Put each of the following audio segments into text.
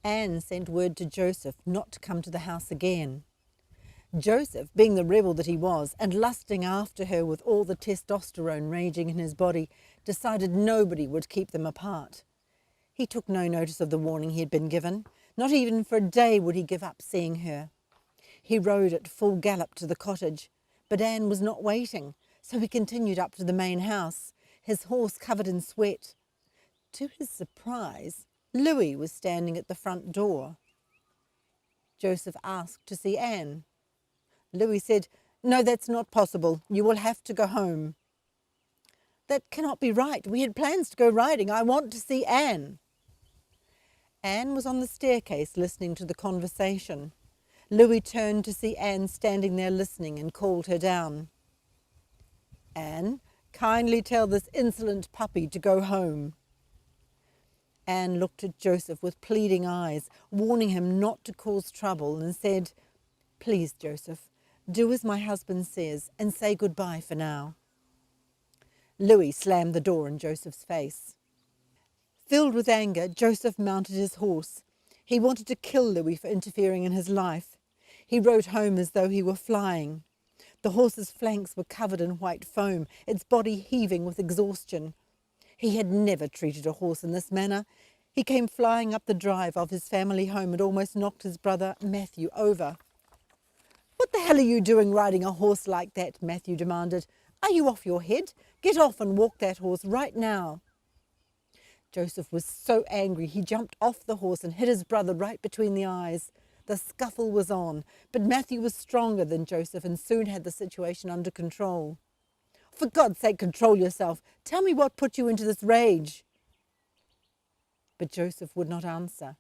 Anne sent word to Joseph not to come to the house again. Joseph, being the rebel that he was, and lusting after her with all the testosterone raging in his body, decided nobody would keep them apart. He took no notice of the warning he had been given. Not even for a day would he give up seeing her. He rode at full gallop to the cottage, but Anne was not waiting, so he continued up to the main house, his horse covered in sweat. To his surprise, Louis was standing at the front door. Joseph asked to see Anne. Louis said, "No, that's not possible. You will have to go home." "That cannot be right. We had plans to go riding. I want to see Anne." Anne was on the staircase listening to the conversation. Louis turned to see Anne standing there listening and called her down. "Anne, kindly tell this insolent puppy to go home." Anne looked at Joseph with pleading eyes, warning him not to cause trouble, and said, "Please, Joseph, do as my husband says and say goodbye for now." Louis slammed the door in Joseph's face. Filled with anger, Joseph mounted his horse. He wanted to kill Louis for interfering in his life. He rode home as though he were flying. The horse's flanks were covered in white foam, its body heaving with exhaustion. He had never treated a horse in this manner. He came flying up the drive of his family home and almost knocked his brother Matthew over. "What the hell are you doing riding a horse like that?" Matthew demanded. "Are you off your head? Get off and walk that horse right now." Joseph was so angry he jumped off the horse and hit his brother right between the eyes. The scuffle was on, but Matthew was stronger than Joseph and soon had the situation under control. "For God's sake, control yourself. Tell me what put you into this rage." But Joseph would not answer.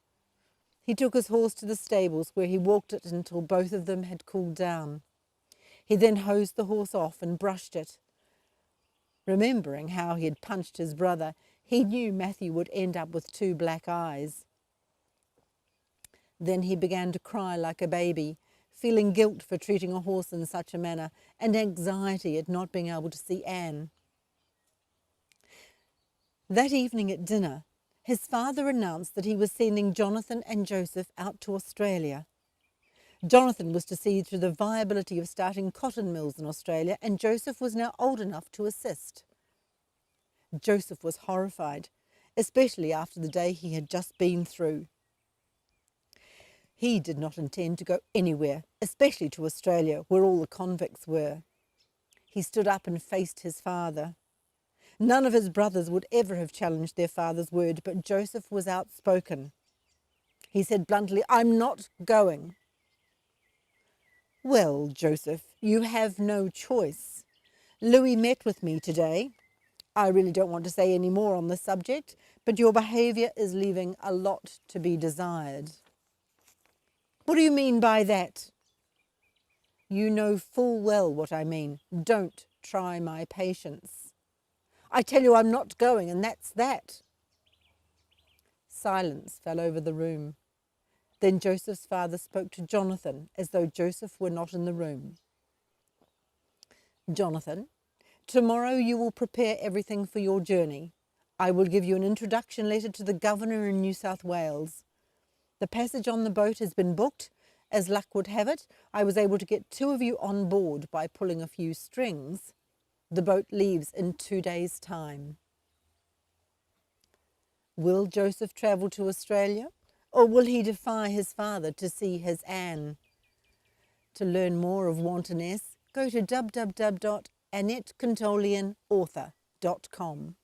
He took his horse to the stables where he walked it until both of them had cooled down. He then hosed the horse off and brushed it. Remembering how he had punched his brother, he knew Matthew would end up with 2 black eyes. Then he began to cry like a baby, feeling guilt for treating a horse in such a manner and anxiety at not being able to see Anne. That evening at dinner, his father announced that he was sending Jonathan and Joseph out to Australia. Jonathan was to see to the viability of starting cotton mills in Australia, and Joseph was now old enough to assist. Joseph was horrified, especially after the day he had just been through. He did not intend to go anywhere, especially to Australia, where all the convicts were. He stood up and faced his father. None of his brothers would ever have challenged their father's word, but Joseph was outspoken. He said bluntly, "I'm not going." "Well, Joseph, you have no choice. Louis met with me today. I really don't want to say any more on this subject, but your behaviour is leaving a lot to be desired." "What do you mean by that?" "You know full well what I mean. Don't try my patience." "I tell you I'm not going, and that's that." Silence fell over the room. Then Joseph's father spoke to Jonathan as though Joseph were not in the room. "Jonathan, tomorrow you will prepare everything for your journey. I will give you an introduction letter to the governor in New South Wales. The passage on the boat has been booked. As luck would have it, I was able to get 2 of you on board by pulling a few strings. The boat leaves in 2 days' time." Will Joseph travel to Australia, or will he defy his father to see his Anne? To learn more of Wantonness, go to www.AnnetteKontoleonauthor.com.